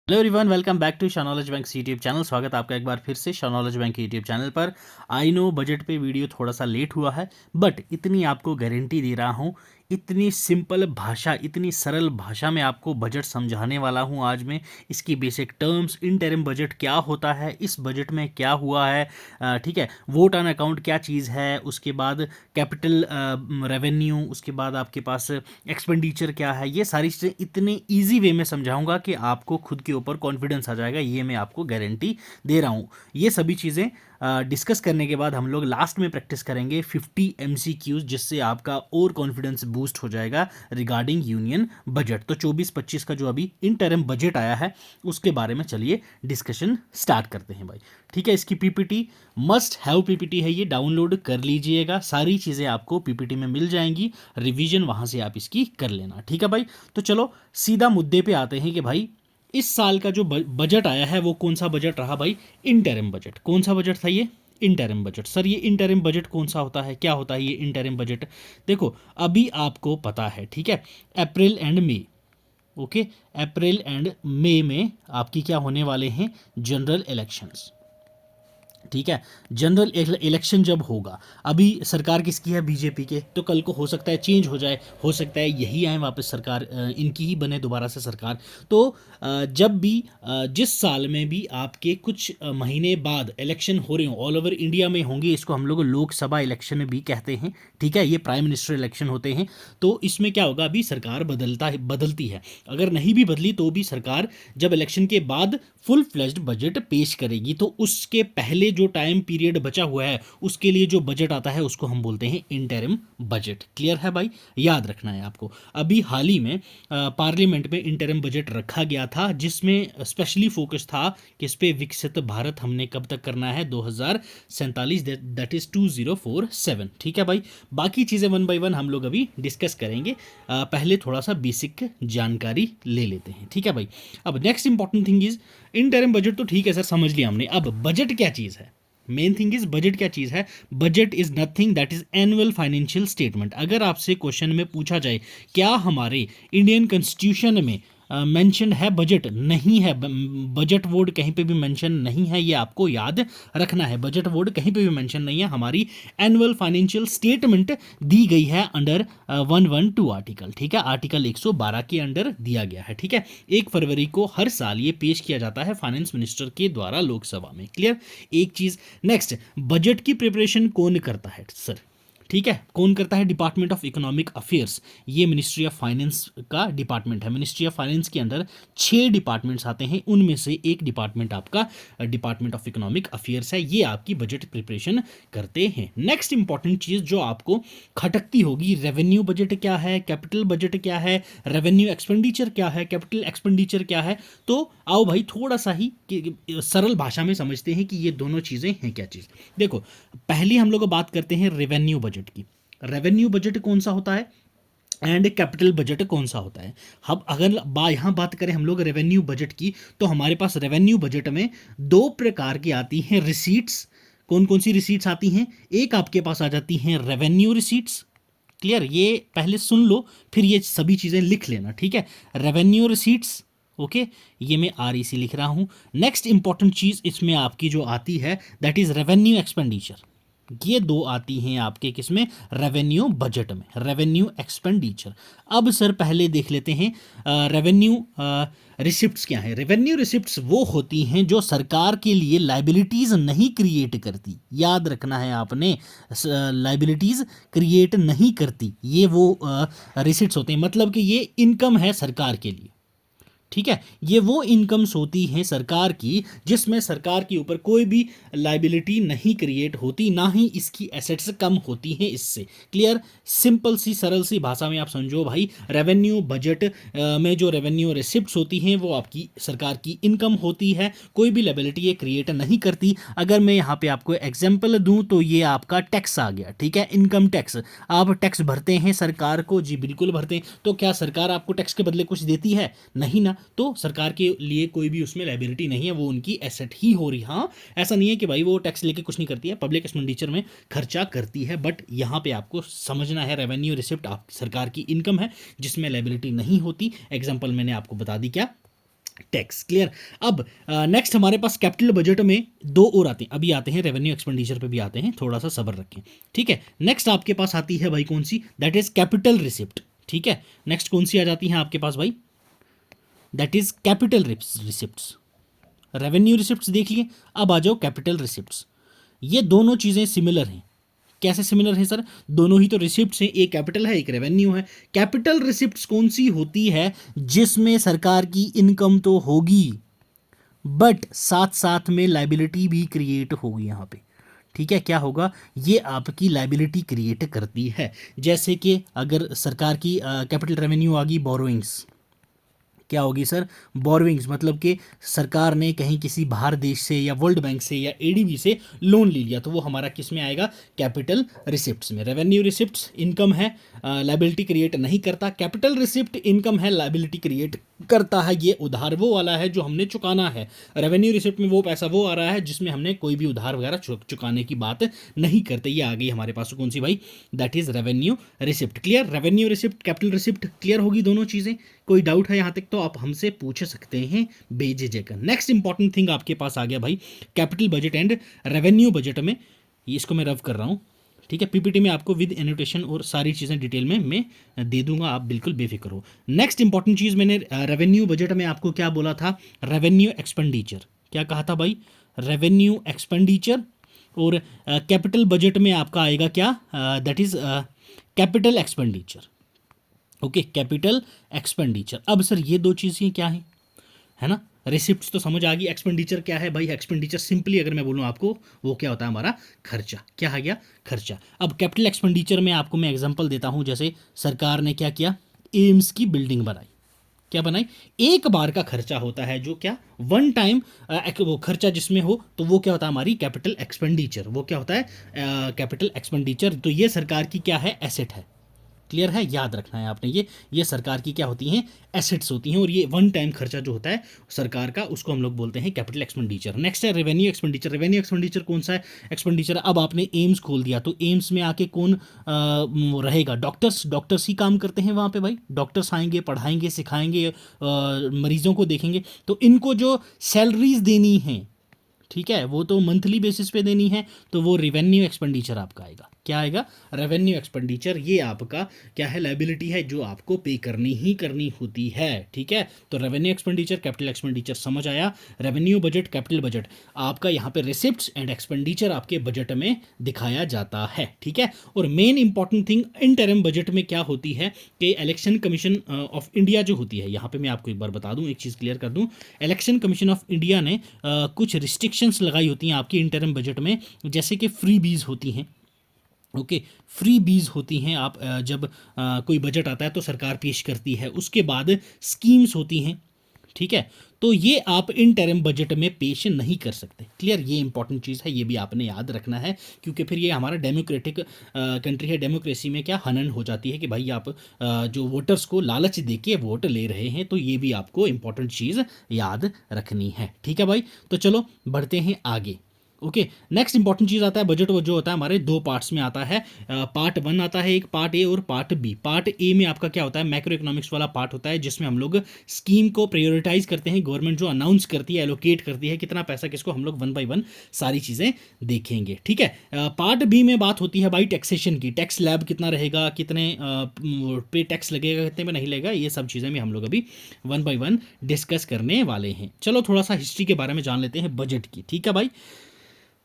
Hello everyone, welcome back to Shah knowledge bank YouTube channel. स्वागत है आपका एक बार फिर से Shah knowledge bank YouTube channel पर। आई नो बजट पे वीडियो थोड़ा सा लेट हुआ है, बट इतनी आपको गारंटी दे रहा हूँ, इतनी सिंपल भाषा, इतनी सरल भाषा में आपको बजट समझाने वाला हूँ आज मैं। इसकी बेसिक टर्म्स, इंटरिम बजट क्या होता है, इस बजट में क्या हुआ है, ठीक है, वोट ऑन अकाउंट क्या चीज़ है, उसके बाद कैपिटल रेवेन्यू, उसके बाद आपके पास एक्सपेंडिचर क्या है, ये सारी चीज़ें इतने ईजी वे में समझाऊंगा कि आपको खुद के ऊपर कॉन्फिडेंस आ जाएगा, ये मैं आपको गारंटी दे रहा हूँ। ये सभी चीज़ें डिस्कस करने के बाद हम लोग लास्ट में प्रैक्टिस करेंगे 50 MCQs, जिससे आपका और कॉन्फिडेंस बूस्ट हो जाएगा रिगार्डिंग यूनियन बजट। तो 24-25 का जो अभी इंटरिम बजट आया है उसके बारे में चलिए डिस्कशन स्टार्ट करते हैं भाई। ठीक है, इसकी पीपीटी मस्ट हैव पीपीटी है, ये डाउनलोड कर लीजिएगा। सारी चीज़ें आपको पीपीटी में मिल जाएंगी, रिवीजन वहाँ से आप इसकी कर लेना। ठीक है भाई, तो चलो सीधा मुद्दे पे आते हैं कि भाई इस साल का जो बजट आया है वो कौन सा बजट रहा भाई? Interim budget. कौन सा बजट था ये? Interim budget. सर ये इंटरिम बजट कौन सा होता है, क्या होता है ये इंटरिम बजट? देखो अभी आपको पता है, ठीक है, April and May, okay, April and May में आपकी क्या होने वाले हैं? General elections. ठीक है, जनरल इलेक्शन जब होगा, अभी सरकार किसकी है? बीजेपी के। तो कल को हो सकता है चेंज हो जाए, हो सकता है यही आए वापस सरकार, इनकी ही बने दोबारा से सरकार। तो जब भी जिस साल में भी आपके कुछ महीने बाद इलेक्शन हो रहे हो, ऑल ओवर इंडिया में होंगे, इसको हम लोग लोकसभा इलेक्शन भी कहते हैं। ठीक है, ये प्राइम मिनिस्टर इलेक्शन होते हैं। तो इसमें क्या होगा? अभी सरकार बदलती है, अगर नहीं भी बदली तो भी सरकार जब इलेक्शन के बाद फुल फ्लेज्ड बजट पेश करेगी, तो उसके पहले जो टाइम पीरियड बचा हुआ है उसके लिए जो बजट आता है उसको हम बोलते हैं इंटरिम बजट। क्लियर है भाई? याद रखना है आपको। अभी हाल ही में पार्लियामेंट में इंटरिम बजट रखा गया था, जिसमें स्पेशली फोकस था किस पे? विकसित भारत हमने कब तक करना है? 2047, दैट इज 2047। ठीक है भाई, बाकी चीज़ें वन बाई वन हम लोग अभी डिस्कस करेंगे। पहले थोड़ा सा बेसिक जानकारी ले लेते हैं। ठीक है भाई, अब next important thing is interim budget. तो ठीक है सर, समझ लिया हमने। अब बजट क्या चीज़ है? मेन थिंग इज बजट क्या चीज़ है? Budget is nothing that is annual financial statement. अगर आपसे क्वेश्चन में पूछा जाए क्या हमारे इंडियन कॉन्स्टिट्यूशन में मेंशन है बजट? नहीं है, बजट वर्ड कहीं पे भी मेंशन नहीं है, ये आपको याद रखना है। बजट वर्ड कहीं पे भी मेंशन नहीं है। हमारी एनुअल फाइनेंशियल स्टेटमेंट दी गई है अंडर 112 आर्टिकल। ठीक है, आर्टिकल 112 के अंडर दिया गया है। ठीक है, 1 फरवरी को हर साल ये पेश किया जाता है फाइनेंस मिनिस्टर के द्वारा लोकसभा में। क्लियर? एक चीज। नेक्स्ट, बजट की प्रिपरेशन कौन करता है सर? ठीक है, कौन करता है? Department of economic affairs. ये मिनिस्ट्री ऑफ फाइनेंस का डिपार्टमेंट है। मिनिस्ट्री ऑफ फाइनेंस के अंदर 6 डिपार्टमेंट्स आते हैं, उनमें से एक डिपार्टमेंट आपका डिपार्टमेंट ऑफ इकोनॉमिक अफेयर्स है। ये आपकी बजट प्रिपरेशन करते हैं। नेक्स्ट इंपॉर्टेंट चीज जो आपको खटकती होगी, रेवेन्यू बजट क्या है, कैपिटल बजट क्या है, रेवेन्यू एक्सपेंडिचर क्या है, कैपिटल एक्सपेंडिचर क्या है। तो आओ भाई थोड़ा सा ही सरल भाषा में समझते हैं कि ये दोनों चीजें हैं क्या चीज। देखो, पहली हम लोग बात करते हैं रेवेन्यू बजट की। रेवेन्यू बजट कौन सा होता है एंड कैपिटल बजट कौन सा होता है? अब अगर यहाँ बात करें हम लोग रेवेन्यू बजट की, तो हमारे पास रेवेन्यू बजट में 2 प्रकार की आती हैं रिसीट्स। कौन कौन सी रिसीट्स आती हैं? एक आपके पास आ जाती हैं रेवेन्यू रिसीट्स। क्लियर? ये पहले सुन लो, फिर ये सभी चीज़ें लिख लेना। ठीक है, रेवेन्यू रिसीट्स, ओके, ये मैं REC लिख रहा हूँ। नेक्स्ट इंपॉर्टेंट चीज़ इसमें आपकी जो आती है दैट इज रेवेन्यू एक्सपेंडिचर। ये 2 आती हैं आपके किसमें? रेवेन्यू बजट में, रेवेन्यू एक्सपेंडिचर। अब सर पहले देख लेते हैं रेवेन्यू रिसिप्ट्स क्या है। रेवेन्यू रिसिप्ट्स वो होती हैं जो सरकार के लिए लाइबिलिटीज नहीं क्रिएट करती। याद रखना है आपने, लाइबिलिटीज क्रिएट नहीं करती, ये वो रिसिप्ट्स होते हैं। मतलब कि ये इनकम है सरकार के लिए। ठीक है, ये वो इनकम्स होती हैं सरकार की जिसमें सरकार के ऊपर कोई भी लाइबिलिटी नहीं क्रिएट होती, ना ही इसकी एसेट्स कम होती हैं इससे। क्लियर? सिंपल सी सरल सी भाषा में आप समझो भाई, रेवेन्यू बजट में जो रेवेन्यू रिसिप्ट्स होती हैं वो आपकी सरकार की इनकम होती है, कोई भी लाइबिलिटी ये क्रिएट नहीं करती। अगर मैं यहाँ पे आपको एग्जाम्पल दूँ तो ये आपका टैक्स आ गया। ठीक है, इनकम टैक्स। आप टैक्स भरते हैं सरकार को? जी बिल्कुल भरते हैं। तो क्या सरकार आपको टैक्स के बदले कुछ देती है? नहीं ना। तो सरकार के लिए कोई भी उसमें लाइबिलिटी नहीं है, वो उनकी एसेट ही हो रही। हाँ, ऐसा नहीं है कि भाई वो टैक्स लेके कुछ नहीं करती है, पब्लिक एक्सपेंडिचर में खर्चा करती है, बट यहाँ पे आपको समझना है रेवेन्यू रिसिप्ट आप सरकार की इनकम है जिसमें लाइबिलिटी नहीं होती। एग्जाम्पल मैंने आपको बता दी क्या? टैक्स। क्लियर। अब नेक्स्ट हमारे पास कैपिटल बजट में दो और आते हैं, अभी आते हैं रेवेन्यू एक्सपेंडिचर पे भी आते हैं, थोड़ा सा सब्र रखें। ठीक है, नेक्स्ट आपके पास आती है भाई कौन सी, दैट इज कैपिटल रिसिप्ट। ठीक है, नेक्स्ट कौन सी आ जाती है आपके पास भाई, that is capital receipts. Revenue receipts देख लिए, अब आ जाओ कैपिटल रिसिप्ट्स। ये दोनों चीज़ें सिमिलर हैं। कैसे सिमिलर है सर, दोनों ही तो रिसिप्ट्स हैं, एक कैपिटल है एक रेवेन्यू है। कैपिटल रिसिप्ट्स कौन सी होती है, जिसमें सरकार की इनकम तो होगी बट साथ साथ में लाइबिलिटी भी क्रिएट होगी यहाँ पे। ठीक है, क्या होगा, ये आपकी लाइबिलिटी क्रिएट करती है। जैसे कि अगर सरकार की कैपिटल रेवेन्यू आ गई, बोरोइंग्स क्या होगी सर, बोरोइंग्स मतलब कि सरकार ने कहीं किसी बाहर देश से या वर्ल्ड बैंक से या एडीबी से लोन ले लिया, तो वो हमारा किस में आएगा, कैपिटल रिसिप्ट्स में। रेवेन्यू रिसिप्ट्स इनकम है, लाइबिलिटी क्रिएट नहीं करता। कैपिटल रिसिप्ट इनकम है, लाइबिलिटी क्रिएट करता है। ये उधार वो वाला है जो हमने चुकाना है। रेवेन्यू रिसिप्ट में वो पैसा वो आ रहा है जिसमें हमने कोई भी उधार वगैरह चुकाने की बात नहीं करते। ये आ गई हमारे पास कौन सी भाई, that is revenue receipt. Clear, revenue receipt capital receipt clear होगी दोनों चीज़ें। कोई डाउट है यहाँ तक तो आप हमसे पूछ सकते हैं बेझिझक। नेक्स्ट इंपॉर्टेंट थिंग आपके पास आ गया भाई, capital budget and revenue budget में, इसको मैं रफ कर रहा हूँ। ठीक है, पीपीटी में आपको विद एनोटेशन और सारी चीज़ें डिटेल में मैं दे दूंगा, आप बिल्कुल बेफिक्र हो। नेक्स्ट इंपॉर्टेंट चीज़ मैंने रेवेन्यू बजट में आपको क्या बोला था, रेवेन्यू एक्सपेंडिचर। क्या कहा था भाई, रेवेन्यू एक्सपेंडिचर। और कैपिटल बजट में आपका आएगा क्या, that is capital expenditure. Okay, capital expenditure. अब सर ये दो चीज़ें क्या हैं, है ना, रिसिप्ट्स तो समझ आ गई, एक्सपेंडिचर क्या है भाई, एक्सपेंडिचर सिंपली अगर मैं बोलूँ आपको वो क्या होता है, हमारा खर्चा। क्या आ गया, खर्चा। अब कैपिटल एक्सपेंडिचर में आपको मैं एग्जांपल देता हूँ, जैसे सरकार ने क्या किया, एम्स की बिल्डिंग बनाई। क्या बनाई, एक बार का खर्चा होता है जो क्या, वन टाइम वो खर्चा जिसमें हो, तो वो क्या होता है, हमारी कैपिटल एक्सपेंडिचर। वो क्या होता है, कैपिटल एक्सपेंडिचर। तो ये सरकार की क्या है, एसेट है। क्लियर है, याद रखना है आपने, ये सरकार की क्या होती हैं, एसेट्स होती हैं। और ये वन टाइम खर्चा जो होता है सरकार का, उसको हम लोग बोलते हैं कैपिटल एक्सपेंडिचर। नेक्स्ट है रेवेन्यू एक्सपेंडिचर। रेवेन्यू एक्सपेंडिचर कौन सा है एक्सपेंडिचर, अब आपने एम्स खोल दिया तो एम्स में आके कौन रहेगा, डॉक्टर्स ही काम करते हैं वहाँ पे भाई। डॉक्टर्स आएंगे, पढ़ाएंगे, सिखाएंगे, मरीजों को देखेंगे, तो इनको जो सैलरीज देनी है, ठीक है, वो तो मंथली बेसिस पे देनी है, तो वो रेवेन्यू एक्सपेंडिचर आपका आएगा। क्या आएगा, रेवेन्यू एक्सपेंडिचर। ये आपका क्या है, लायबिलिटी है जो आपको पे करनी ही करनी होती है। ठीक है, तो रेवेन्यू एक्सपेंडिचर, कैपिटल एक्सपेंडिचर समझ आया। रेवेन्यू बजट, कैपिटल बजट, आपका यहाँ पे रिसिप्ट्स एंड एक्सपेंडिचर आपके बजट में दिखाया जाता है। ठीक है, और main important thing interim budget में क्या होती है कि इलेक्शन कमीशन ऑफ इंडिया जो होती है, यहाँ पे मैं आपको एक बार बता दूं, एक चीज़ क्लियर कर दूं, इलेक्शन कमीशन ऑफ इंडिया ने कुछ रिस्ट्रिक्शंस लगाई होती हैं आपकी इंटरिम बजट में, जैसे कि फ्री बीज होती हैं। ओके, फ्री बीज होती हैं। आप जब कोई बजट आता है तो सरकार पेश करती है, उसके बाद स्कीम्स होती हैं। ठीक है, तो ये आप इंटरिम बजट में पेश नहीं कर सकते। क्लियर, ये इंपॉर्टेंट चीज़ है, ये भी आपने याद रखना है, क्योंकि फिर ये हमारा डेमोक्रेटिक कंट्री है, डेमोक्रेसी में क्या हनन हो जाती है कि भाई आप जो वोटर्स को लालच दे के वोट ले रहे हैं, तो ये भी आपको इंपॉर्टेंट चीज़ याद रखनी है। ठीक है भाई, तो चलो बढ़ते हैं आगे। ओके, नेक्स्ट इंपॉर्टेंट चीज़ आता है बजट, वो जो होता है हमारे दो पार्ट्स में आता है। पार्ट वन आता है एक, पार्ट ए और पार्ट बी। पार्ट ए में आपका क्या होता है, मैक्रो इकोनॉमिक्स वाला पार्ट होता है, जिसमें हम लोग स्कीम को प्रायोरिटाइज करते हैं, गवर्नमेंट जो अनाउंस करती है, एलोकेट करती है कितना पैसा किसको, हम लोग वन बाई वन सारी चीज़ें देखेंगे। ठीक है, पार्ट बी में बात होती है भाई टैक्सेशन की, टैक्स स्लैब कितना रहेगा, कितने पे टैक्स लगेगा, कितने में नहीं लगेगा, ये सब चीज़ें भी हम लोग अभी वन बाई वन डिस्कस करने वाले हैं। चलो थोड़ा सा हिस्ट्री के बारे में जान लेते हैं बजट की। ठीक है भाई,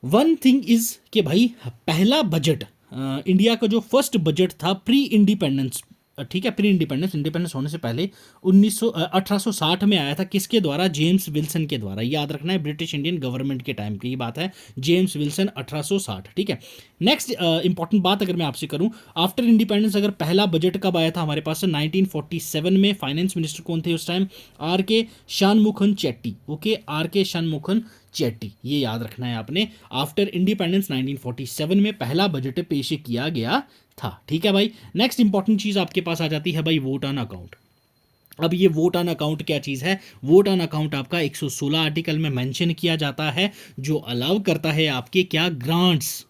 वन थिंग इज कि भाई पहला बजट इंडिया का जो फर्स्ट बजट था प्री इंडिपेंडेंस, ठीक है, प्री इंडिपेंडेंस, इंडिपेंडेंस होने से पहले 1860 में आया था। किसके द्वारा, जेम्स विल्सन के द्वारा। याद रखना है, ब्रिटिश इंडियन गवर्नमेंट के टाइम की ये बात है, जेम्स विल्सन 1860। ठीक है, नेक्स्ट इंपॉर्टेंट बात अगर मैं आपसे करूं, आफ्टर इंडिपेंडेंस अगर पहला बजट कब आया था हमारे पास, 1947 में। फाइनेंस मिनिस्टर कौन थे उस टाइम, आर के शनमुखन चेट्टी। ओके, आर के शनमुखन चेट्टी, ये याद रखना है आपने। आफ्टर इंडिपेंडेंस 1947 में पहला बजट पेश किया गया था। ठीक है भाई, नेक्स्ट इंपॉर्टेंट चीज आपके पास आ जाती है भाई, वोट ऑन अकाउंट। अब ये वोट ऑन अकाउंट क्या चीज़ है, वोट ऑन अकाउंट आपका 116 आर्टिकल में मेंशन किया जाता है, जो अलाउ करता है आपके क्या, ग्रांट्स,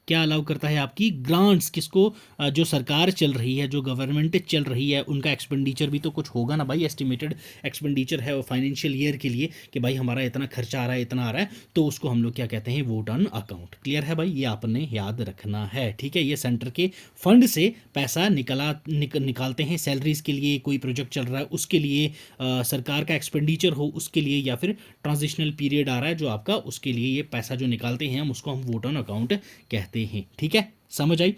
क्या अलाउ करता है, आपकी ग्रांट्स, किसको, जो सरकार चल रही है, जो गवर्नमेंट चल रही है, उनका एक्सपेंडिचर भी तो कुछ होगा ना भाई, एस्टिमेटेड एक्सपेंडिचर है वो फाइनेंशियल ईयर के लिए कि भाई हमारा इतना खर्चा आ रहा है, इतना आ रहा है, तो उसको हम लोग क्या कहते हैं, वोट ऑन अकाउंट। क्लियर है भाई, ये आपने याद रखना है। ठीक है, ये सेंटर के फंड से पैसा निकालते हैं, सैलरीज के लिए, कोई प्रोजेक्ट चल रहा है उसके लिए, सरकार का एक्सपेंडिचर हो उसके लिए, या फिर ट्रांजिशनल पीरियड आ रहा है जो आपका, उसके लिए ये पैसा जो निकालते हैं हम उसको हम वोट ऑन अकाउंट कहते हैं। ठीक है, समझ आई।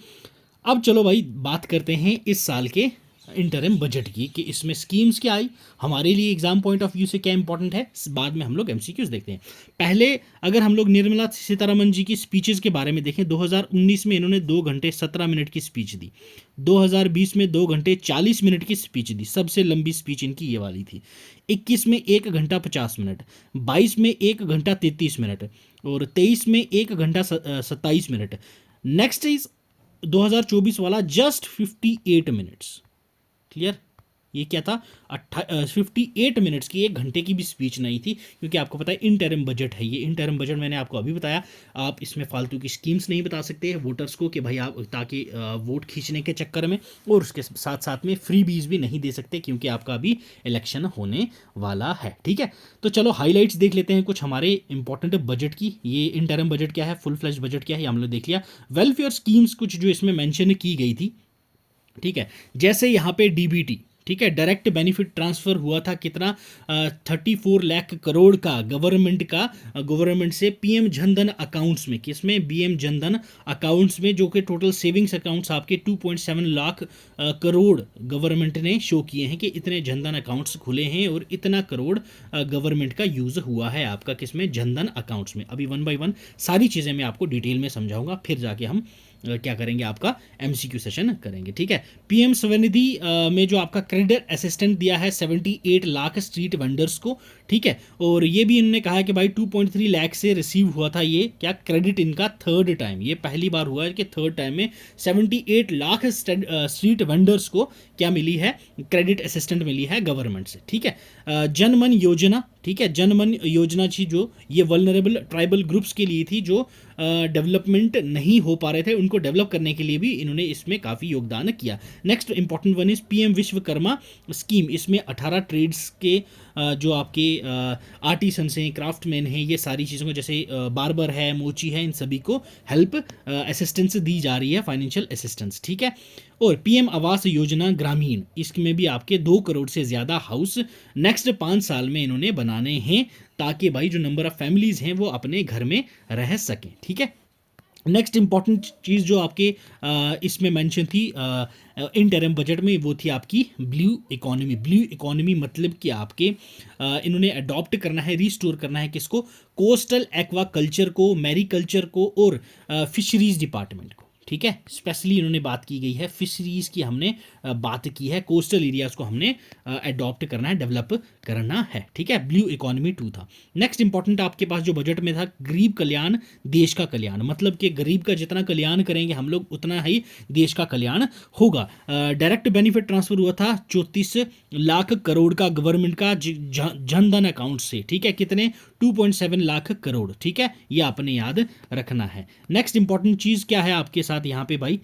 अब चलो भाई बात करते हैं इस साल के इंटरिम बजट की, कि इसमें स्कीम्स क्या आई, हमारे लिए एग्जाम पॉइंट ऑफ व्यू से क्या इंपॉर्टेंट है, बाद में हम लोग एमसीक्यूज देखते हैं। पहले अगर हम लोग निर्मला सीतारमन जी की स्पीचेस के बारे में देखें, 2019 में इन्होंने 2 घंटे 17 मिनट की स्पीच दी, 2020 में 2 घंटे 40 मिनट की स्पीच दी, सबसे लंबी स्पीच इनकी ये वाली थी। 21 में 1 घंटा 50 मिनट, 22 में 1 घंटा 33 मिनट, और 23 में 1 घंटा 27 मिनट। नेक्स्ट इज 2024 वाला जस्ट 58 मिनट्स। क्लियर, ये क्या था, 58 मिनट्स की, 1 घंटे की भी स्पीच नहीं थी, क्योंकि आपको पता है इंटरिम बजट है ये। इंटरिम बजट मैंने आपको अभी बताया, आप इसमें फालतू की स्कीम्स नहीं बता सकते वोटर्स को कि भाई आप, ताकि वोट खींचने के चक्कर में, और उसके साथ साथ में फ्री बीज भी नहीं दे सकते, क्योंकि आपका अभी इलेक्शन होने वाला है। ठीक है, तो चलो हाईलाइट्स देख लेते हैं कुछ हमारे इंपॉर्टेंट बजट की। ये इंटरिम बजट क्या है, फुल फ्लैश बजट क्या है, हम लोग देख लिया। वेलफेयर स्कीम्स कुछ जो इसमें मेंशन की गई थी, ठीक है, जैसे यहाँ पे डीबीटी, ठीक है, डायरेक्ट बेनिफिट ट्रांसफर हुआ था कितना, 34 लाख करोड़ का गवर्नमेंट से पीएम जनधन अकाउंट्स में, किसमें, बीएम जनधन अकाउंट्स में, जो कि टोटल सेविंग्स अकाउंट्स आपके 2.7 लाख करोड़ गवर्नमेंट ने शो किए हैं कि इतने जनधन अकाउंट्स खुले हैं, और इतना करोड़ गवर्नमेंट का यूज़ हुआ है आपका किसमें, जनधन अकाउंट्स में। अभी 1 बाय 1 सारी चीज़ें मैं आपको डिटेल में समझाऊंगा, फिर जाके हम क्या करेंगे, आपका एमसीक्यू सेशन करेंगे। ठीक है, पीएम स्वनिधि में जो आपका क्रेडिट असिस्टेंट दिया है 78 लाख स्ट्रीट वेंडर्स को। ठीक है, और ये भी इन्होंने कहा है कि भाई 2.3 लाख से रिसीव हुआ था ये क्या, क्रेडिट इनका थर्ड टाइम, ये पहली बार हुआ है कि थर्ड टाइम में 78 लाख स्ट्रीट वेंडर्स को क्या मिली है, क्रेडिट असिस्टेंट मिली है गवर्नमेंट से। ठीक है, जनमन योजना, ठीक है, जनमन योजना थी जो ये वल्नरेबल ट्राइबल ग्रुप्स के लिए थी, जो डेवलपमेंट नहीं हो पा रहे थे, उनको डेवलप करने के लिए भी इन्होंने इसमें काफ़ी योगदान किया। Next important one is PM Vishwakarma scheme, इसमें 18 ट्रेड्स के जो आपके आर्टिसंस हैं, क्राफ्टमैन हैं, ये सारी चीज़ों को, जैसे बार्बर है, मोची है, इन सभी को हेल्प असिस्टेंस दी जा रही है, फाइनेंशियल असिस्टेंस। ठीक है, और पीएम आवास योजना ग्रामीण, इसमें भी आपके 2 करोड़ से ज़्यादा हाउस नेक्स्ट 5 साल में इन्होंने बनाने हैं, ताकि भाई जो नंबर ऑफ फैमिलीज़ हैं वो अपने घर में रह सकें। ठीक है, नेक्स्ट इंपॉर्टेंट चीज़ जो आपके इसमें मेंशन थी इंटरिम बजट में, वो थी आपकी ब्लू इकोनॉमी। ब्लू इकोनॉमी मतलब कि आपके इन्होंने अडॉप्ट करना है, रिस्टोर करना है किसको, कोस्टल एक्वा कल्चर को, मैरीकल्चर को, और फिशरीज डिपार्टमेंट को। ठीक है, स्पेशली इन्होंने बात की गई है फिशरीज़ की, हमने बात की है, कोस्टल एरियाज़ को हमने अडॉप्ट करना है, डेवलप करना है। ठीक है, ब्लू इकोनॉमी 2 था। नेक्स्ट इंपॉर्टेंट आपके पास जो बजट में था, गरीब कल्याण देश का कल्याण, मतलब कि गरीब का जितना कल्याण करेंगे हम लोग उतना ही देश का कल्याण होगा। डायरेक्ट बेनिफिट ट्रांसफर हुआ था 34 लाख करोड़ का गवर्नमेंट का जनधन अकाउंट से। ठीक है, कितने, 2.7 लाख करोड़। ठीक है, ये आपने याद रखना है। नेक्स्ट इंपॉर्टेंट चीज़ क्या है आपके साथ यहाँ पे भाई,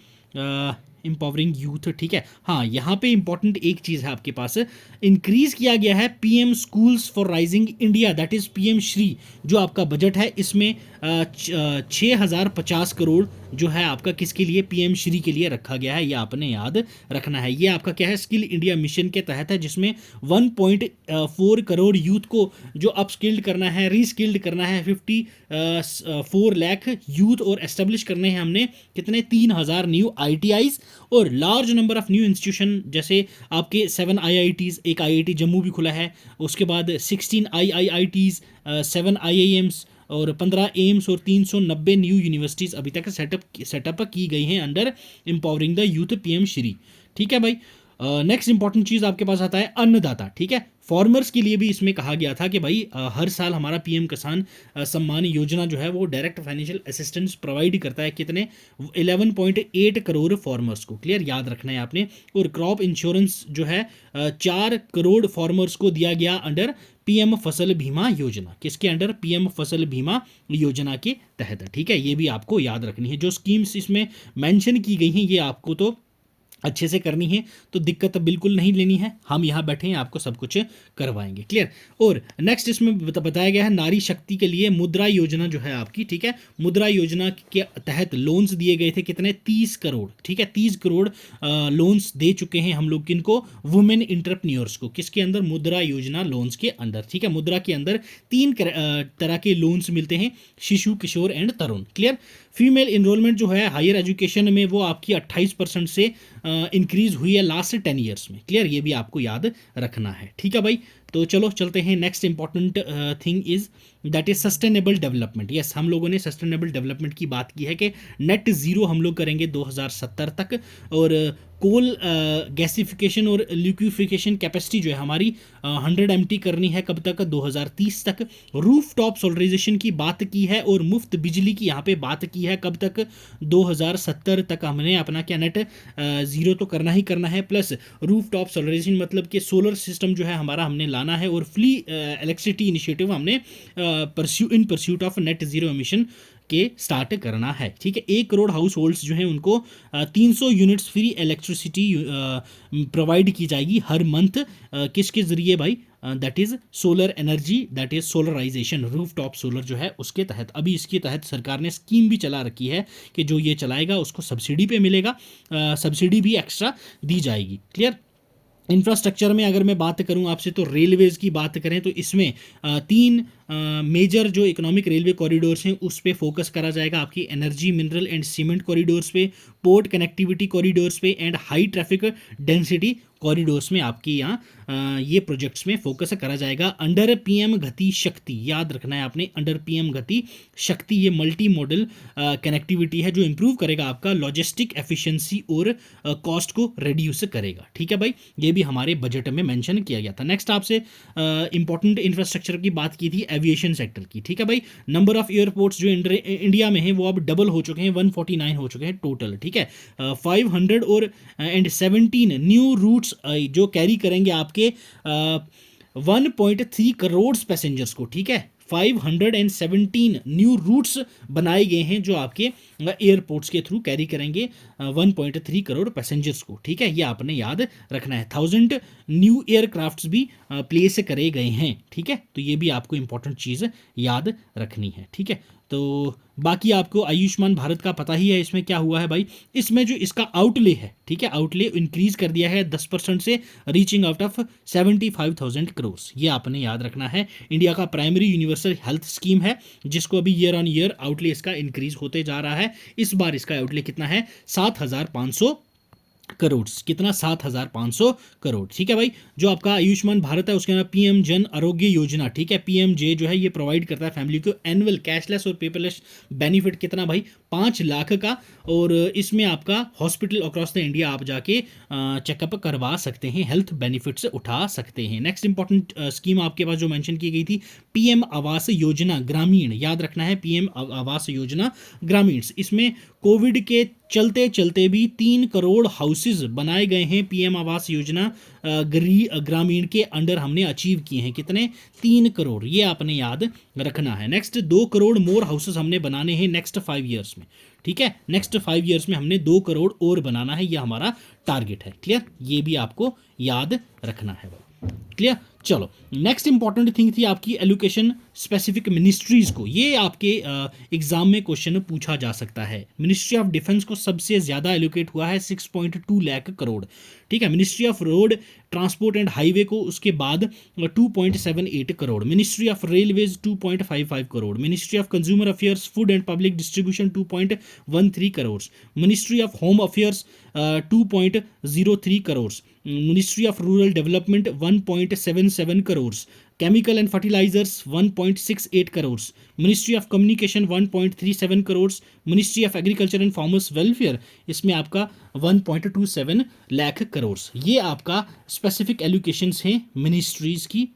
एम्पावरिंग यूथ। ठीक है, हाँ, यहाँ पे इंपॉर्टेंट एक चीज़ है आपके पास, इंक्रीज किया गया है PM schools for rising India, that is PM Shri, जो आपका बजट है इसमें 6050 करोड़ जो है आपका किसके लिए, पीएम श्री के लिए रखा गया है, ये आपने याद रखना है। ये आपका क्या है, स्किल इंडिया मिशन के तहत है, जिसमें 1.4 करोड़ यूथ को जो अपस्किल्ड करना है, रीस्किल्ड करना है, 54 लाख यूथ, और एस्टेब्लिश करने हैं हमने कितने, 3000 न्यू ITIs, और large number of new institution, जैसे आपके 7 IITs, एक IIT जम्मू भी खुला है, उसके बाद 16 IIITs, 7 IIMs, और 15 एम्स, और 390 न्यू यूनिवर्सिटीज़ अभी तक सेटअप की गई हैं under empowering the youth PM Shri. ठीक है भाई, नेक्स्ट इंपॉर्टेंट चीज आपके पास आता है अन्नदाता, ठीक है। फार्मर्स के लिए भी इसमें कहा गया था कि भाई हर साल हमारा पीएम किसान सम्मान योजना जो है वो डायरेक्ट फाइनेंशियल असिस्टेंस प्रोवाइड करता है, कितने 11.8 करोड़ फार्मर्स को, क्लियर याद रखना है आपने। और क्रॉप इंश्योरेंस जो है 4 करोड़ फार्मर्स को दिया गया अंडर पीएम फसल बीमा योजना, किसके अंडर, पीएम फसल बीमा योजना के तहत, ठीक है। ये भी आपको याद रखनी है। जो स्कीम्स इसमें मेंशन की गई हैं ये आपको तो अच्छे से करनी है, तो दिक्कत बिल्कुल नहीं लेनी है, हम यहाँ बैठे हैं आपको सब कुछ करवाएंगे, क्लियर। और नेक्स्ट इसमें बताया गया है नारी शक्ति के लिए मुद्रा योजना जो है आपकी, ठीक है। मुद्रा योजना के तहत लोन्स दिए गए थे, कितने, 30 करोड़, ठीक है। 30 करोड़ लोन्स दे चुके हैं हम लोग किनको, वुमेन इंटरप्रेन्योर्स को, किसके अंदर, मुद्रा योजना लोन्स के अंदर, ठीक है। मुद्रा के अंदर 3 तरह के लोन्स मिलते हैं, Shishu, Kishor and Tarun, clear. Female enrolment higher है हायर एजुकेशन में वो आपकी 28% से इंक्रीज हुई है लास्ट 10 ईयर्स में, क्लियर। ये भी आपको याद रखना है, ठीक है भाई। तो चलो चलते हैं, next important thing is that is sustainable development. Yes, हम लोगों ने सस्टेनेबल डेवलपमेंट की बात की है कि नेट जीरो हम लोग करेंगे 2070 तक, और कोल गैसिफिकेशन और लिक्विफिकेशन कैपेसिटी जो है हमारी 100 MT करनी है, कब तक, 2030 तक। रूफ टॉप सोलराइजेशन की बात की है और मुफ्त बिजली की यहाँ पे बात की है, कब तक, 2070 तक हमने अपना क्या नेट जीरो तो करना ही करना है। प्लस रूफ टॉप सोलराइजेशन मतलब कि सोलर सिस्टम जो है हमारा हमने लाना है, और फ्री इलेक्ट्रिसिटी इनिशिएटिव हमने in pursuit of net zero emission के स्टार्ट करना है, ठीक है। 1 करोड़ हाउस होल्ड्स जो हैं उनको 300 यूनिट्स फ्री इलेक्ट्रिसिटी प्रोवाइड की जाएगी हर मंथ, किसके जरिए भाई, that is solar energy, that is solarisation, rooftop solar जो है उसके तहत। अभी इसके तहत सरकार ने स्कीम भी चला रखी है कि जो ये चलाएगा उसको सब्सिडी पे मिलेगा, सब्सिडी भी एक्स्ट्रा दी जाएगी, क्लियर। इंफ्रास्ट्रक्चर में अगर मैं बात करूं आपसे, तो रेलवेज़ की बात करें तो इसमें 3 मेजर जो इकोनॉमिक रेलवे कॉरिडोर्स हैं उस पर फोकस करा जाएगा, आपकी energy, mineral and cement corridors पे, पोर्ट कनेक्टिविटी कॉरिडोर्स पे and high traffic density corridors में आपकी यहाँ ये प्रोजेक्ट्स में फोकस करा जाएगा अंडर पीएम गति शक्ति। याद रखना है आपने, अंडर पीएम गति शक्ति, ये मल्टी मॉडल कनेक्टिविटी है जो इंप्रूव करेगा आपका लॉजिस्टिक एफिशिएंसी और कॉस्ट को रिड्यूस करेगा, ठीक है भाई। ये भी हमारे बजट में मेंशन किया गया था। नेक्स्ट आपसे इंपॉर्टेंट इंफ्रास्ट्रक्चर की बात की थी, एविएशन सेक्टर की, ठीक है भाई। नंबर ऑफ एयरपोर्ट्स जो इंडिया में है वो अब डबल हो चुके हैं, 149 हो चुके हैं टोटल, ठीक है। 500 और एंड 17 न्यू रूट्स जो कैरी करेंगे आपके 1.3 करोड़ पैसेंजर्स को, ठीक है। 517 न्यू रूट्स बनाए गए हैं जो आपके एयरपोर्ट्स के थ्रू कैरी करेंगे 1.3 करोड़ पैसेंजर्स को, ठीक है। ये आपने याद रखना है। 1000 न्यू एयरक्राफ्ट्स भी प्लेस करे गए हैं, ठीक है। तो ये भी आपको इंपॉर्टेंट चीज़ याद रखनी है, ठीक है। तो बाकी आपको आयुष्मान भारत का पता ही है, इसमें क्या हुआ है भाई, इसमें जो इसका आउटले है, ठीक है, आउटले इंक्रीज कर दिया है 10% से, रीचिंग आउट ऑफ 75,000 करोड़। ये आपने याद रखना है। इंडिया का प्राइमरी यूनिवर्सल हेल्थ स्कीम है जिसको अभी ईयर ऑन ईयर आउटले इसका इंक्रीज होते जा रहा है। इस बार इसका आउटले कितना है, 7,500 करोड़, कितना, 7,500 करोड़, ठीक है भाई। जो आपका आयुष्मान भारत है उसके अंदर पीएम जन आरोग्य योजना, ठीक है, पीएमजे जो है ये प्रोवाइड करता है फैमिली को एनुअल कैशलेस और पेपरलेस बेनिफिट, कितना भाई, 5 लाख का। और इसमें आपका हॉस्पिटल अक्रॉस द इंडिया आप जाके चेकअप करवा सकते हैं, हेल्थ बेनिफिट्स उठा सकते हैं। नेक्स्ट इंपॉर्टेंट स्कीम आपके पास जो मेंशन की गई थी, पीएम आवास योजना ग्रामीण, याद रखना है, पीएम आवास योजना ग्रामीण। इसमें कोविड के चलते चलते भी 3 करोड़ हाउसेज बनाए गए हैं पीएम आवास योजना ग्रामीण के अंडर हमने अचीव किए हैं, कितने, 3 करोड़, ये आपने याद रखना है। नेक्स्ट 2 करोड़ मोर हाउसेज हमने बनाने हैं नेक्स्ट 5 ईयर्स में, ठीक है। नेक्स्ट 5 ईयर्स में हमने 2 करोड़ और बनाना है, ये हमारा टारगेट है, क्लियर। ये भी आपको याद रखना है भाई, क्लियर। चलो नेक्स्ट इंपॉर्टेंट थिंग थी आपकी एलोकेशन स्पेसिफिक मिनिस्ट्रीज को। ये आपके एग्जाम में क्वेश्चन पूछा जा सकता है। मिनिस्ट्री ऑफ डिफेंस को सबसे ज्यादा एलोकेट हुआ है 6.2 लाख करोड़, ठीक है। Ministry of road transport and highway को उसके बाद 2.78 crore, ministry of railways 2.55 crore, ministry of consumer affairs food and public distribution 2.13 crore, ministry of home affairs 2.03 crore, ministry of rural development 1.77 crore, chemical and fertilisers 1.68 crore, ministry of communication 1.37 crore, ministry of agriculture and farmers welfare इसमें आपका 1.27 लाख करोड़। ये आपका specific allocations हैं ministries की,